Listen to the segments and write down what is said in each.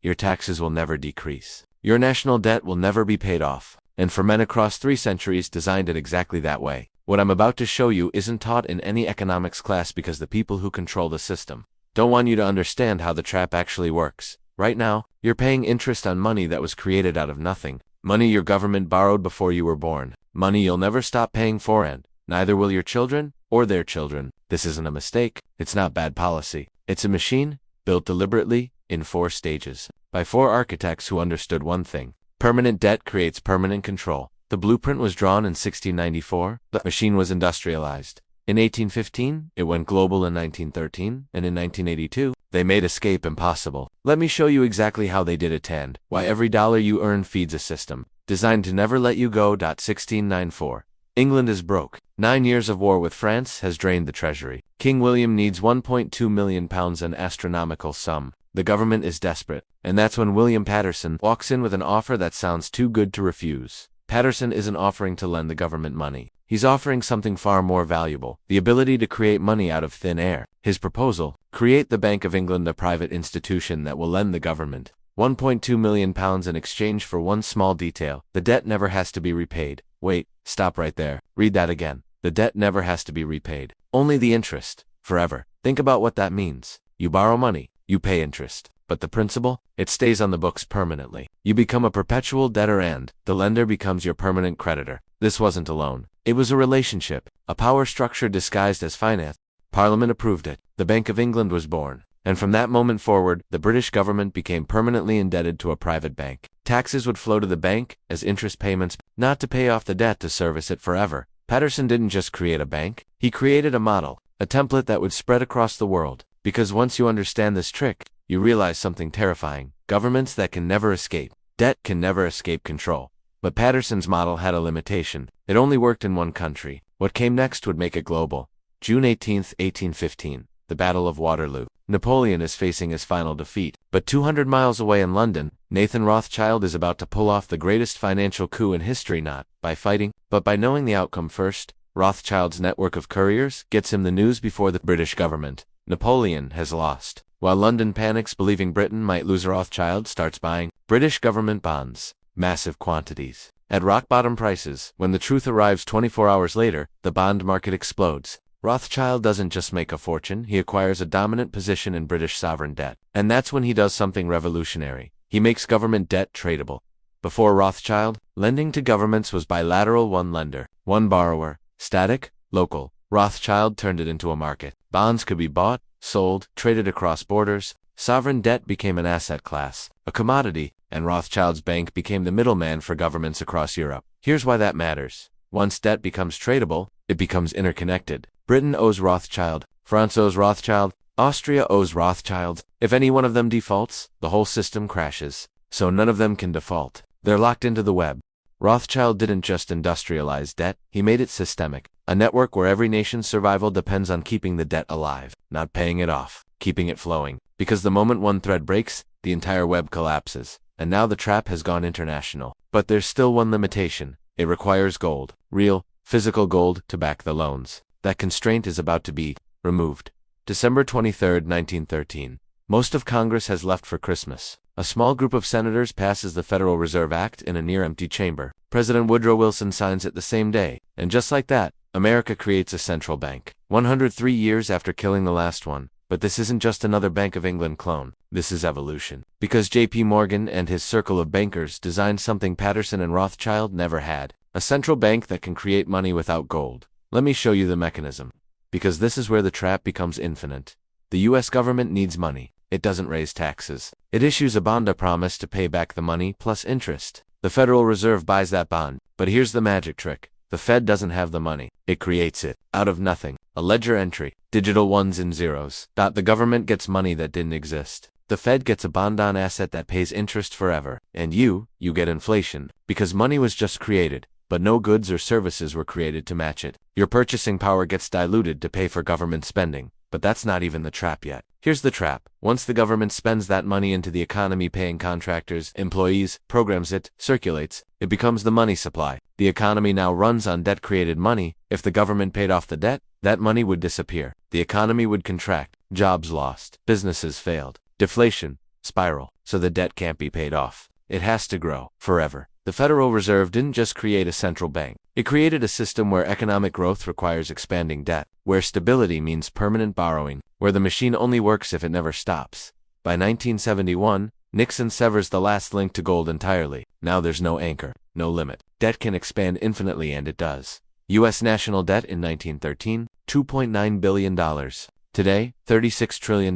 your taxes will never decrease. Your national debt will never be paid off. And for men across 3 centuries designed it exactly that way. What I'm about to show you isn't taught in any economics class because the people who control the system don't want you to understand how the trap actually works. Right now, you're paying interest on money that was created out of nothing. Money your government borrowed before you were born. Money you'll never stop paying for, and neither will your children or their children. This isn't a mistake. It's not bad policy. It's a machine built deliberately in 4 stages by 4 architects who understood one thing. Permanent debt creates permanent control. The blueprint was drawn in 1694. The machine was industrialized. In 1815, it went global in 1913, and in 1982, they made escape impossible. Let me show you exactly how they did it and why every dollar you earn feeds a system designed to never let you go. 1694. England is broke. 9 years of war with France has drained the treasury. King William needs £1.2 million, an astronomical sum. The government is desperate, and that's when William Paterson walks in with an offer that sounds too good to refuse. Paterson isn't offering to lend the government money. He's offering something far more valuable, the ability to create money out of thin air. His proposal: create the Bank of England, a private institution that will lend the government £1.2 million in exchange for one small detail: the debt never has to be repaid. Wait, stop right there. Read that again. The debt never has to be repaid. Only the interest, forever. Think about what that means. You borrow money, you pay interest. But the principal? It stays on the books permanently. You become a perpetual debtor and the lender becomes your permanent creditor. This wasn't a loan. It was a relationship, a power structure disguised as finance. Parliament approved it. The Bank of England was born. And from that moment forward, the British government became permanently indebted to a private bank. Taxes would flow to the bank as interest payments, not to pay off the debt, to service it forever. Paterson didn't just create a bank. He created a model, a template that would spread across the world. Because once you understand this trick, you realize something terrifying. Governments that can never escape debt can never escape control. But Paterson's model had a limitation. It only worked in one country. What came next would make it global. June 18, 1815. The Battle of Waterloo. Napoleon is facing his final defeat. But 200 miles away in London, Nathan Rothschild is about to pull off the greatest financial coup in history, not by fighting, but by knowing the outcome first. Rothschild's network of couriers gets him the news before the British government. Napoleon has lost. While London panics, believing Britain might lose, Rothschild starts buying British government bonds, massive quantities, at rock-bottom prices. When the truth arrives 24 hours later, the bond market explodes. Rothschild doesn't just make a fortune, he acquires a dominant position in British sovereign debt. And that's when he does something revolutionary. He makes government debt tradable. Before Rothschild, lending to governments was bilateral: one lender, one borrower, static, local. Rothschild turned it into a market. Bonds could be bought, sold, traded across borders. Sovereign debt became an asset class, a commodity, and Rothschild's bank became the middleman for governments across Europe. Here's why that matters. Once debt becomes tradable, it becomes interconnected. Britain owes Rothschild, France owes Rothschild, Austria owes Rothschild. If any one of them defaults, the whole system crashes. So none of them can default. They're locked into the web. Rothschild didn't just industrialize debt, he made it systemic. A network where every nation's survival depends on keeping the debt alive, not paying it off, keeping it flowing. Because the moment one thread breaks, the entire web collapses. And now the trap has gone international. But there's still one limitation. It requires gold, real, physical gold, to back the loans. That constraint is about to be removed. December 23, 1913. Most of Congress has left for Christmas. A small group of senators passes the Federal Reserve Act in a near-empty chamber. President Woodrow Wilson signs it the same day. And just like that, America creates a central bank. 103 years after killing the last one. But this isn't just another Bank of England clone. This is evolution. Because J.P. Morgan and his circle of bankers designed something Paterson and Rothschild never had. A central bank that can create money without gold. Let me show you the mechanism. Because this is where the trap becomes infinite. The U.S. government needs money. It doesn't raise taxes. It issues a bond, a promise to pay back the money plus interest. The Federal Reserve buys that bond. But here's the magic trick. The Fed doesn't have the money. It creates it. Out of nothing. A ledger entry. Digital ones and zeros. The government gets money that didn't exist. The Fed gets a bond-on asset that pays interest forever. And you get inflation. Because money was just created. But no goods or services were created to match it. Your purchasing power gets diluted to pay for government spending. But that's not even the trap yet. Here's the trap. Once the government spends that money into the economy, paying contractors, employees, programs it, circulates, it becomes the money supply. The economy now runs on debt-created money. If the government paid off the debt, that money would disappear. The economy would contract. Jobs lost. Businesses failed. Deflation. spiral, so the debt can't be paid off. It has to grow forever. The Federal Reserve didn't just create a central bank. It created a system where economic growth requires expanding debt, where stability means permanent borrowing, where the machine only works if it never stops. By 1971, Nixon severs the last link to gold entirely. Now there's no anchor, no limit. Debt can expand infinitely, and it does. U.S. national debt in 1913, $2.9 billion. Today, $36 trillion.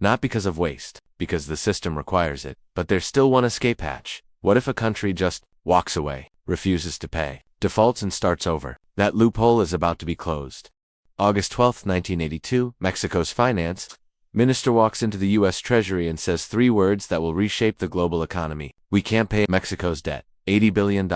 Not because of waste, because the system requires it. But there's still one escape hatch. What if a country just walks away, refuses to pay, defaults and starts over? That loophole is about to be closed. August 12, 1982, Mexico's finance minister walks into the U.S. Treasury and says 3 words that will reshape the global economy. We can't pay Mexico's debt. $80 billion.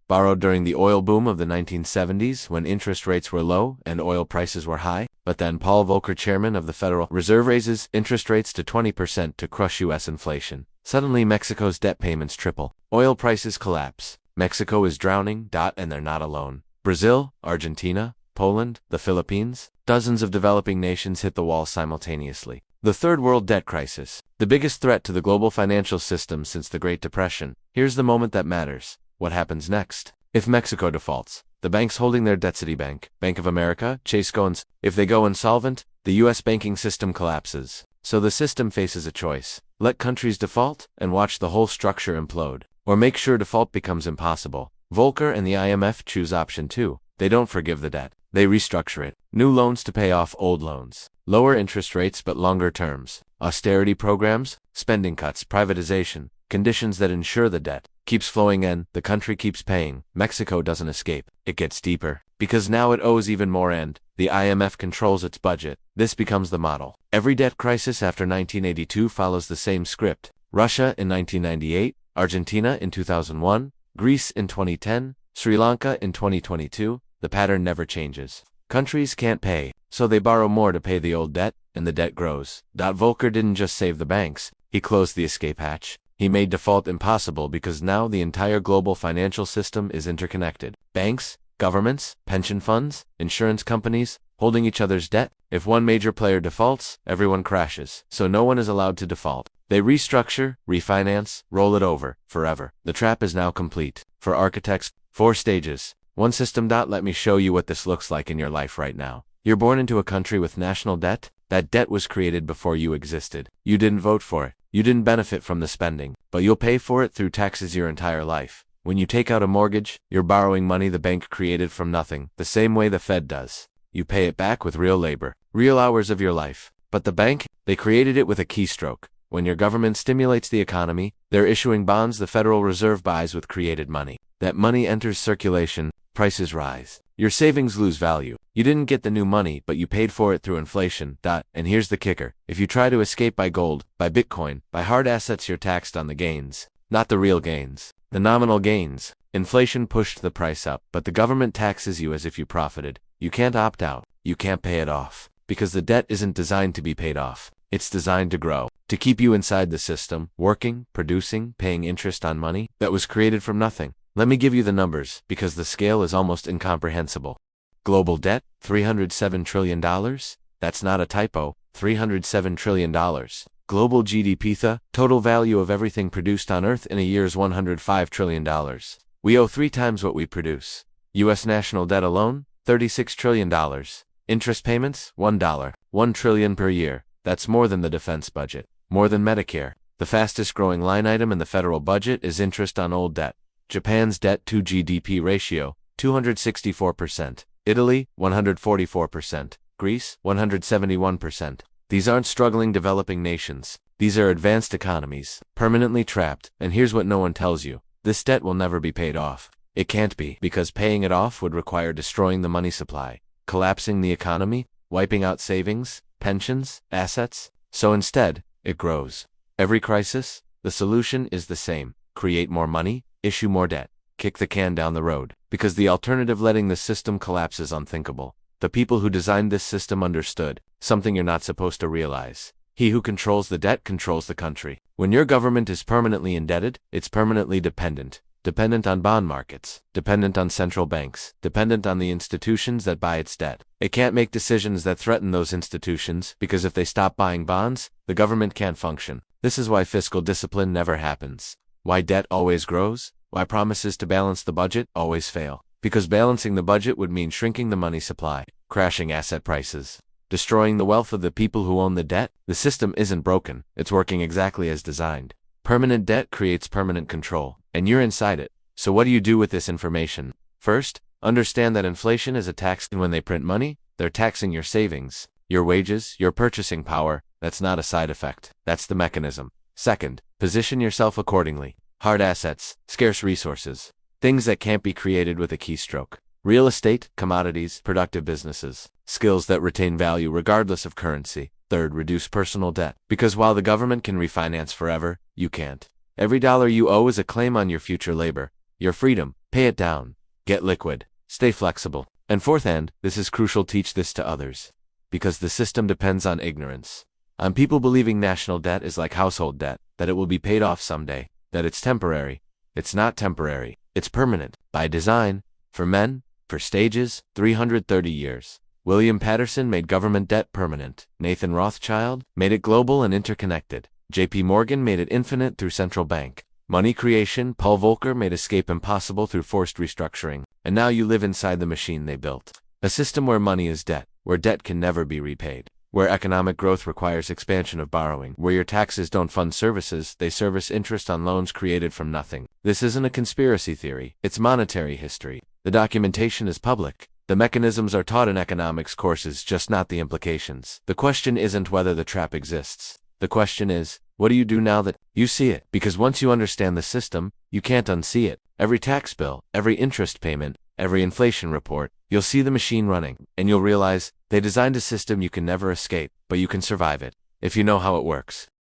Borrowed during the oil boom of the 1970s when interest rates were low and oil prices were high. But then Paul Volcker, chairman of the Federal Reserve, raises interest rates to 20% to crush U.S. inflation. Suddenly Mexico's debt payments triple. Oil prices collapse. Mexico is drowning, and they're not alone. Brazil, Argentina, Poland, the Philippines, dozens of developing nations hit the wall simultaneously. The Third World Debt Crisis, the biggest threat to the global financial system since the Great Depression. Here's the moment that matters. What happens next? If Mexico defaults, the banks holding their debt, Citibank, Bank of America, Chase goes. If they go insolvent, the U.S. banking system collapses. So the system faces a choice. Let countries default and watch the whole structure implode. Or make sure default becomes impossible. Volcker and the IMF choose option 2. They don't forgive the debt. They restructure it. New loans to pay off old loans. Lower interest rates but longer terms. Austerity programs, spending cuts, privatization, conditions that ensure the debt keeps flowing in, the country keeps paying. Mexico doesn't escape. It gets deeper. Because now it owes even more, and the IMF controls its budget. This becomes the model. Every debt crisis after 1982 follows the same script. Russia in 1998, Argentina in 2001, Greece in 2010, Sri Lanka in 2022. The pattern never changes. Countries can't pay, so they borrow more to pay the old debt, and the debt grows. Volcker didn't just save the banks, he closed the escape hatch. He made default impossible because now the entire global financial system is interconnected. Banks, governments, pension funds, insurance companies, holding each other's debt. If one major player defaults, everyone crashes. So no one is allowed to default. They restructure, refinance, roll it over, forever. The trap is now complete. For architects, 4 stages. One system. Let me show you what this looks like in your life right now. You're born into a country with national debt. That debt was created before you existed. You didn't vote for it. You didn't benefit from the spending, but you'll pay for it through taxes your entire life. When you take out a mortgage, you're borrowing money the bank created from nothing, the same way the Fed does. You pay it back with real labor, real hours of your life. But the bank, they created it with a keystroke. When your government stimulates the economy, they're issuing bonds the Federal Reserve buys with created money. That money enters circulation, prices rise. Your savings lose value. You didn't get the new money, but you paid for it through inflation. And here's the kicker. If you try to escape by gold, by Bitcoin, by hard assets, you're taxed on the gains. Not the real gains. The nominal gains. Inflation pushed the price up, but the government taxes you as if you profited. You can't opt out. You can't pay it off. Because the debt isn't designed to be paid off. It's designed to grow. To keep you inside the system, working, producing, paying interest on money that was created from nothing. Let me give you the numbers, because the scale is almost incomprehensible. Global debt, $307 trillion. That's not a typo, $307 trillion. Global GDP, total value of everything produced on Earth in a year is $105 trillion. We owe 3 times what we produce. U.S. national debt alone, $36 trillion. Interest payments, $1. $1 trillion per year. That's more than the defense budget. More than Medicare. The fastest growing line item in the federal budget is interest on old debt. Japan's debt to GDP ratio, 264%. Italy, 144%. Greece, 171%. These aren't struggling developing nations. These are advanced economies, permanently trapped. And here's what no one tells you. This debt will never be paid off. It can't be, because paying it off would require destroying the money supply, collapsing the economy, wiping out savings, pensions, assets. So instead, it grows. Every crisis, the solution is the same. Create more money, issue more debt, kick the can down the road. Because the alternative, letting the system collapse, is unthinkable. The people who designed this system understood something you're not supposed to realize. He who controls the debt controls the country. When your government is permanently indebted, it's permanently dependent. Dependent on bond markets, dependent on central banks, dependent on the institutions that buy its debt. It can't make decisions that threaten those institutions, because if they stop buying bonds, the government can't function. This is why fiscal discipline never happens. Why debt always grows? Why promises to balance the budget always fail? Because balancing the budget would mean shrinking the money supply, crashing asset prices, destroying the wealth of the people who own the debt. The system isn't broken, it's working exactly as designed. Permanent debt creates permanent control, and you're inside it. So what do you do with this information? First, understand that inflation is a tax, and when they print money, they're taxing your savings, your wages, your purchasing power. That's not a side effect, that's the mechanism. Second, position yourself accordingly. Hard assets, scarce resources, things that can't be created with a keystroke. Real estate, commodities, productive businesses, skills that retain value regardless of currency. Third, reduce personal debt. Because while the government can refinance forever, you can't. Every dollar you owe is a claim on your future labor, your freedom. Pay it down. Get liquid. Stay flexible. And fourth, and this is crucial, teach this to others. Because the system depends on ignorance. On people believing national debt is like household debt, that it will be paid off someday, that it's temporary. It's not temporary. It's permanent. By design. For men. For stages. 330 years. William Paterson made government debt permanent. Nathan Rothschild made it global and interconnected. J.P. Morgan made it infinite through central bank money creation. Paul Volcker made escape impossible through forced restructuring. And now you live inside the machine they built. A system where money is debt, where debt can never be repaid, where economic growth requires expansion of borrowing, where your taxes don't fund services, they service interest on loans created from nothing. This isn't a conspiracy theory, it's monetary history. The documentation is public. The mechanisms are taught in economics courses, just not the implications. The question isn't whether the trap exists. The question is, what do you do now that you see it? Because once you understand the system, you can't unsee it. Every tax bill, every interest payment, every inflation report, you'll see the machine running, and you'll realize they designed a system you can never escape, but you can survive it if you know how it works.